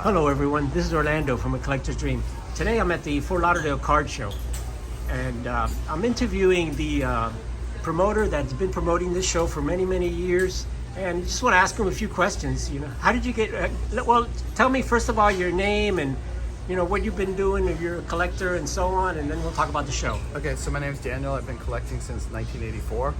Hello everyone, this is Orlando from A Collector's Dream. Today I'm at the Fort Lauderdale Card Show, and I'm interviewing the promoter that's been promoting this show for many years, and just want to ask him a few questions. How did you get, well, tell me first of all your name and what you've been doing, if you're a collector and so on, and then we'll talk about the show. Okay, so my name's Daniel. I've been collecting since 1984,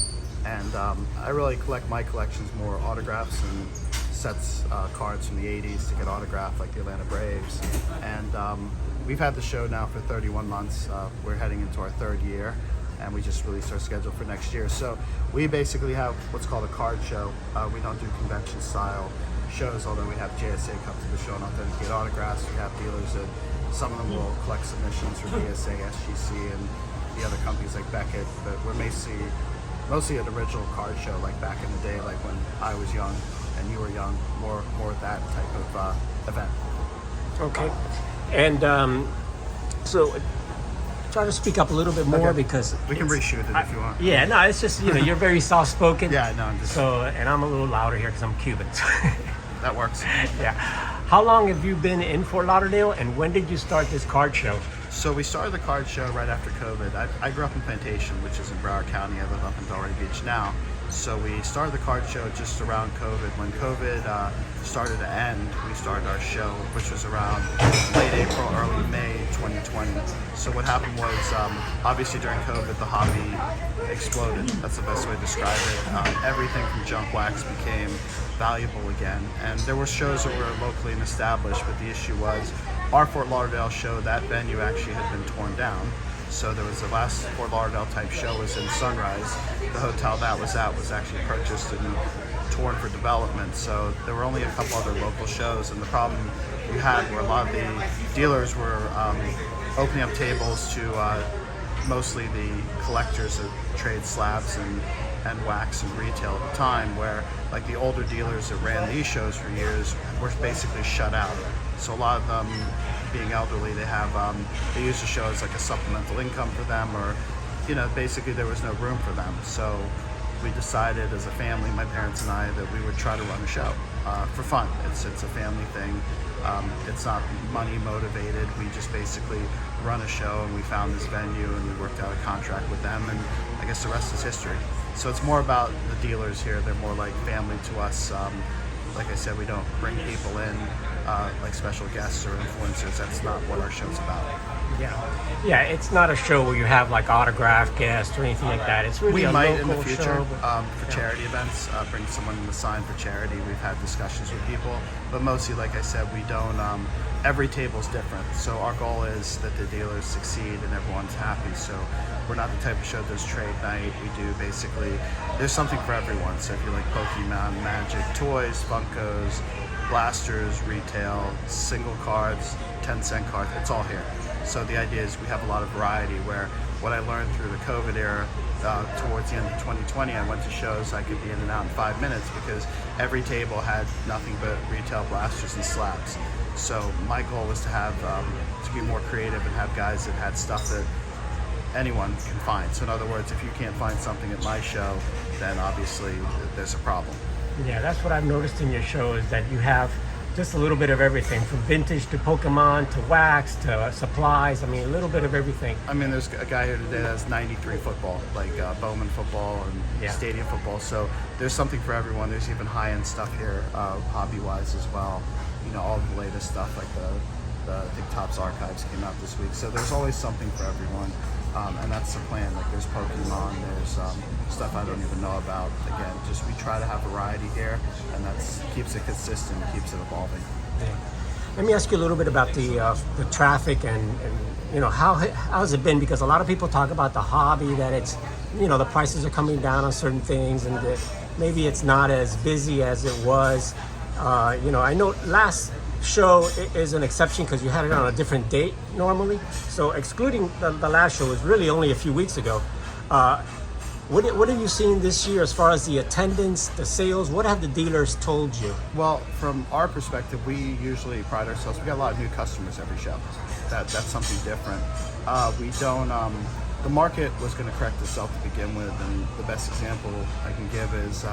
and I really collect my collections more autographs and sets, cards from the 80s to get autographed, like the Atlanta Braves. And we've had the show now for 31 months. We're heading into our third year, and we just released our schedule for next year. So we basically have what's called a card show. We don't do convention style shows, although we have JSA come to the show and authenticate autographs. We have dealers that some of them will collect submissions from BSA, SGC, and the other companies like Beckett, but we're mostly an original card show, like back in the day, like when I was young and you were young, more that type of event. Okay, and so try to speak up a little bit more, Okay. because We can reshoot it if you want. Yeah, no, it's just you're very soft spoken. Yeah, no, I'm just, And I'm a little louder here because I'm Cuban. that works. Yeah. How long have you been in Fort Lauderdale, and when did you start this card show? So we started the card show right after COVID. I grew up in Plantation, which is in Broward County. I live up in Delray Beach now. So we started the card show just around COVID. When COVID started to end, we started our show, which was around late April, early May 2020. So what happened was, obviously during COVID, the hobby exploded. That's the best way to describe it. Everything from junk wax became valuable again. And there were shows that were locally and established, but the issue was our Fort Lauderdale show, that venue actually had been torn down. So there was the last Fort Lauderdale type show was in Sunrise. The hotel that was at was actually purchased and torn for development. So there were only a couple other local shows, and the problem you had were a lot of the dealers were opening up tables to mostly the collectors that trade slabs and wax and retail at the time, where like the older dealers that ran these shows for years were basically shut out. So a lot of them, being elderly, they use the show as like a supplemental income for them, or basically there was no room for them. So we decided as a family, my parents and I, that we would try to run a show for fun. It's a family thing. It's not money motivated. We just basically run a show, and we found this venue and we worked out a contract with them, and I guess the rest is history. So it's more about the dealers here. They're more like family to us. Like I said, we don't bring people in like special guests or influencers. That's not what our show's about. Yeah, it's not a show where you have like autograph guests or anything like that. It's really We a might local in the future show, for charity events, bring someone to sign for charity. We've had discussions with people, but mostly, like I said, we don't. Every table's different, so our goal is that the dealers succeed and everyone's happy. So we're not the type of show that does trade night. We do basically, there's something for everyone. So if you like Pokemon, Magic, toys, Funkos, blasters, retail, single cards, 10-cent cards, it's all here. So the idea is we have a lot of variety, where what I learned through the COVID era, towards the end of 2020, I went to shows I could be in and out in 5 minutes because every table had nothing but retail blasters and slabs. So my goal was to have, to be more creative and have guys that had stuff that anyone can find. So in other words, if you can't find something at my show, then obviously there's a problem. Yeah, that's what I've noticed in your show, is that you have just a little bit of everything, from vintage to Pokemon to wax to supplies. I mean, a little bit of everything. I mean, there's a guy here today that has 93 football, like Bowman football and stadium football. So there's something for everyone. There's even high-end stuff here, hobby-wise as well. All of the latest stuff, like the I think Topps Archives came out this week. So there's always something for everyone, and that's the plan. Like there's Pokemon, there's stuff I don't even know about. Again, just we try to have variety here, and that keeps it consistent, keeps it evolving. Yeah. Let me ask you a little bit about the traffic and how has it been? Because a lot of people talk about the hobby, that it's the prices are coming down on certain things, and that maybe it's not as busy as it was. I know last show is an exception because you had it on a different date normally. So excluding the last show, was really only a few weeks ago. What are you seeing this year as far as the attendance, the sales? What have the dealers told you? Well, from our perspective, we usually pride ourselves. We got a lot of new customers every show. That's something different. We don't. The market was going to correct itself to begin with, and the best example I can give is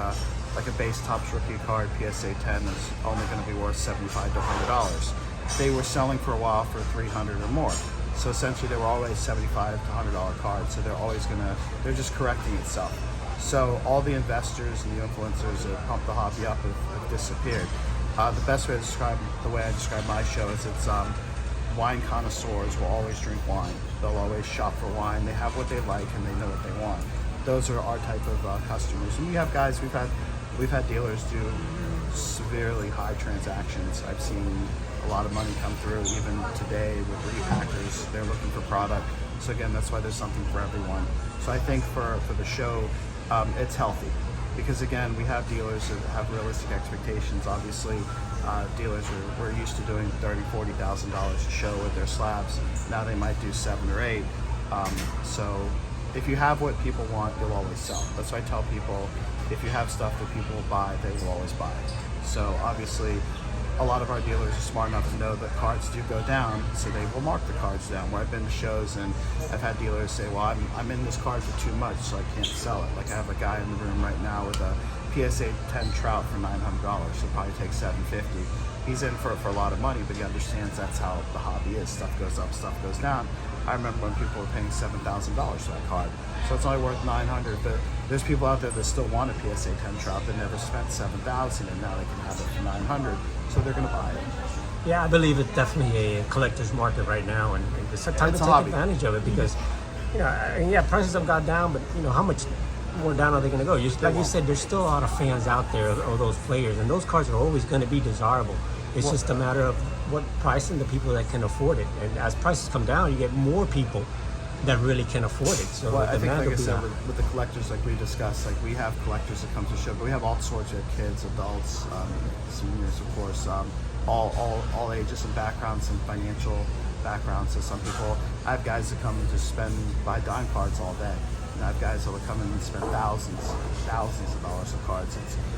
like a base Topps rookie card, PSA 10, is only going to be worth $75 to $100. they were selling for a while for 300 or more. So essentially, they were always $75 to $100 cards. So they're just correcting itself. So all the investors and the influencers that pump the hobby up have disappeared. The best way to describe the way I describe my show is it's wine connoisseurs will always drink wine. They'll always shop for wine. They have what they like and they know what they want. Those are our type of customers. And we have guys. We've had dealers do severely high transactions. I've seen a lot of money come through even today with repackers. They're looking for product. So again, that's why there's something for everyone. So I think for the show, it's healthy because again, we have dealers that have realistic expectations. Obviously, dealers we're used to doing $30,000, $40,000 a show with their slabs. Now they might do 7 or 8. So if you have what people want, you'll always sell. That's why I tell people, if you have stuff that people will buy, they will always buy. So obviously, a lot of our dealers are smart enough to know that cards do go down, so they will mark the cards down. Where I've been to shows and I've had dealers say, well, I'm in this card for too much, so I can't sell it. Like I have a guy in the room right now with a PSA 10 Trout for $900. He'll probably take $750. He's in for a lot of money, but he understands that's how the hobby is. Stuff goes up, stuff goes down. I remember when people were paying $7,000 for that card. So it's only worth $900, but there's people out there that still want a PSA 10 Trout that never spent $7,000 and now they can have it for $900. So they're going to buy it. Yeah, I believe it's definitely a collector's market right now, and it's time to It's a take hobby. advantage of it because, yeah, prices have gone down, but how much more down are they going to go? Like you said, there's still a lot of fans out there of those players, and those cards are always going to be desirable. It's just a matter of what price and the people that can afford it. And as prices come down, you get more people that really can afford it. So well, the I think, demand like I will be said, high. with the collectors, like we discussed, like we have collectors that come to the show, but we have all sorts of kids, adults, seniors, of course, all ages and backgrounds and financial backgrounds. So some people, I have guys that come and just buy dime cards all day. And I have guys that will come in and spend thousands of dollars on cards.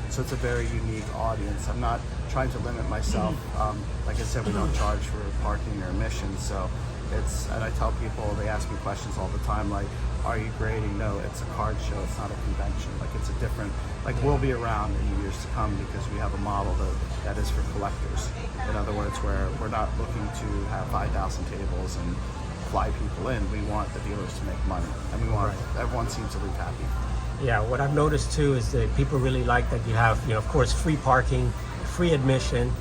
So it's a very unique audience. I'm not trying to limit myself. Like I said, we don't charge for parking or admission. So and I tell people, they ask me questions all the time, like, are you grading? No, it's a card show. It's not a convention. Like it's a different, like we'll be around in the years to come because we have a model that is for collectors. In other words, where we're not looking to have 5,000 tables and fly people in. We want the dealers to make money, and we want everyone seems to leave happy. Yeah, what I've noticed too is that people really like that you have, of course, free parking, free admission.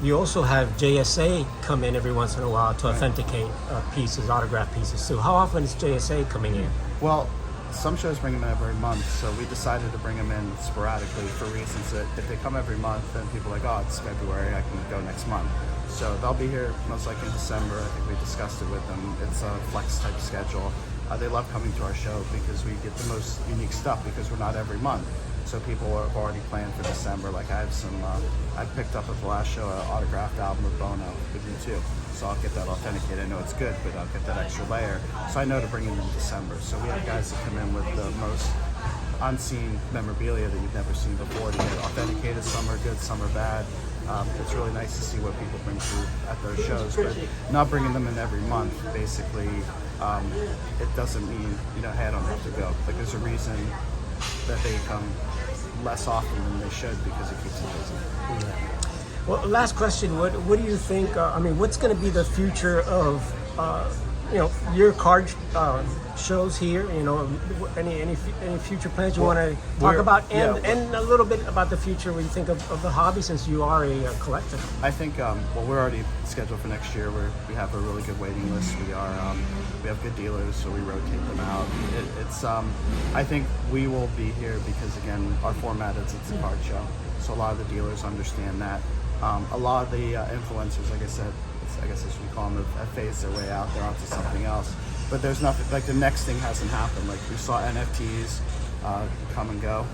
You also have JSA come in every once in a while to authenticate pieces, autograph pieces too. How often is JSA coming in? Well, some shows bring them in every month, so we decided to bring them in sporadically for reasons that if they come every month, then people are like, oh, it's February, I can go next month. So they'll be here most likely in December. I think we discussed it with them. It's a flex type schedule. They love coming to our show because we get the most unique stuff because we're not every month. So people have already planned for December. Like I have I picked up at the last show an autographed album of Bono with you too. So I'll get that authenticated. I know it's good, but I'll get that extra layer. So I know to bring in December. So we have guys that come in with the most unseen memorabilia that you've never seen before to get authenticated. Some are good, some are bad. It's really nice to see what people bring through at their shows, but not bringing them in every month, basically, it doesn't mean, hey, I don't have to go. Like there's a reason that they come less often than they should because it keeps them busy. Yeah. Well, last question, what do you think, what's going to be the future of, your card shows here, any future plans you want to talk about, and a little bit about the future when you think of the hobby since you are a collector. I think, we're already scheduled for next year. We have a really good waiting list. We have good dealers, so we rotate them out. I think we will be here because, again, our format is it's a card show. So a lot of the dealers understand that. A lot of the influencers, like I said, I guess as we call them, have phased their way out. They're onto something else. But there's nothing, like the next thing hasn't happened. Like we saw NFTs come and go.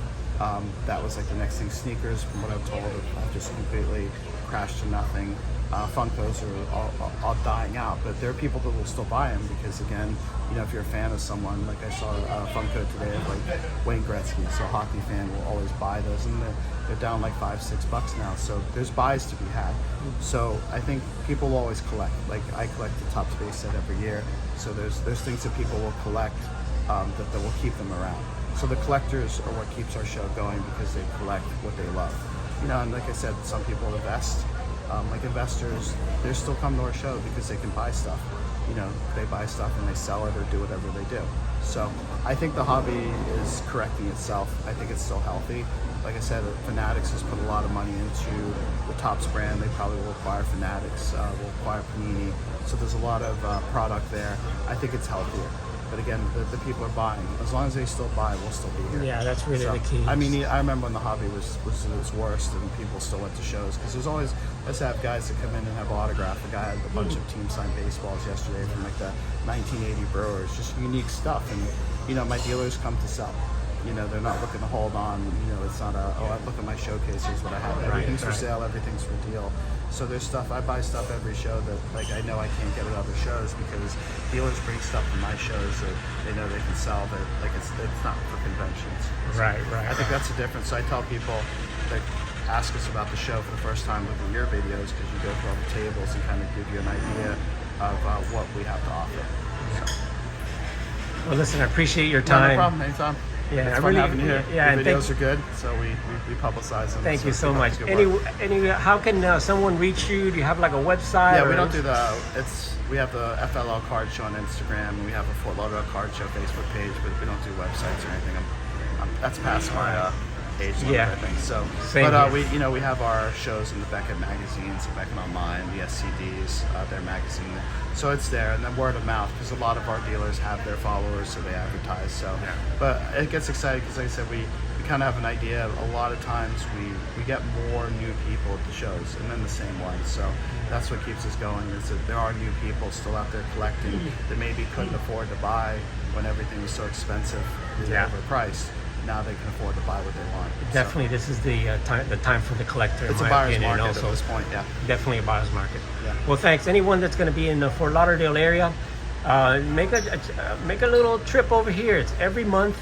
That was like the next thing. Sneakers, from what I've told, have just completely crashed to nothing. Funkos are all dying out, but there are people that will still buy them because, again, if you're a fan of someone, like I saw a Funko today of like Wayne Gretzky, so a hockey fan will always buy those, and they're down like $5-6 now. So there's buys to be had. So I think people will always collect. Like I collect the Top Space set every year. So there's things that people will collect that will keep them around. So the collectors are what keeps our show going because they collect what they love. And like I said, some people invest. Like investors, they still come to our show because they can buy stuff. They buy stuff and they sell it or do whatever they do. So I think the hobby is correcting itself. I think it's still healthy. Like I said, Fanatics has put a lot of money into the Topps brand. They probably will acquire Fanatics, will acquire Panini. So there's a lot of product there. I think it's healthier. But again, the people are buying. As long as they still buy, we'll still be here. Yeah, that's really the key. I mean, I remember when the hobby was at its worst and people still went to shows because there's always, let's have guys that come in and have autograph. A guy had a bunch of team signed baseballs yesterday from like the 1980 Brewers, just unique stuff. And, my dealers come to sell. They're not looking to hold on. It's not I look at my showcase, here's what I have. Everything's for sale, everything's for deal. So there's stuff, I buy stuff every show that like I know I can't get at other shows because dealers bring stuff to my shows that they know they can sell that like it's not for conventions. So Right. I think that's the difference. So I tell people that ask us about the show for the first time, look at your videos because you go through all the tables and kind of give you an idea of what we have to offer. So. Well, listen, I appreciate your No time. problem, anytime. Yeah, it's I fun really- having you here. yeah, The and videos are good, so we publicize them. Thank you so keep up much. the good work. How can someone reach you? Do you have like a website? Yeah, or- we don't do we have the FLL Card Show on Instagram, and we have a Fort Lauderdale Card Show Facebook page, but we don't do websites or anything. That's past my age limit, Yeah. I think. So, Same but here. we have our shows in the Beckett magazines, the Beckett Online, the SCDs, their magazine. So it's there, and then word of mouth, because a lot of our dealers have their followers, so they advertise. So, but it gets exciting because, like I said, we kind of have an idea. A lot of times we get more new people at the shows, and then the same ones. So that's what keeps us going. Is that there are new people still out there collecting that maybe couldn't afford to buy when everything was so expensive, overpriced. Now they can afford to buy what they want. Definitely, this is the time for the collector. It's in a my buyer's opinion, market also. at this point, yeah. Definitely a buyer's market. Yeah. Well, thanks. Anyone that's going to be in the Fort Lauderdale area, make a little trip over here. It's every month,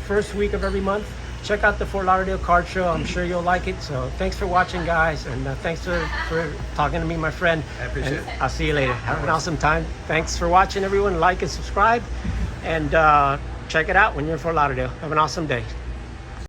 first week of every month. Check out the Fort Lauderdale Card Show. I'm sure you'll like it. So thanks for watching, guys, and thanks for talking to me, my friend. I appreciate And it. I'll see you later. Have an awesome time. Thanks for watching, everyone. Like and subscribe, and check it out when you're in Fort Lauderdale. Have an awesome day.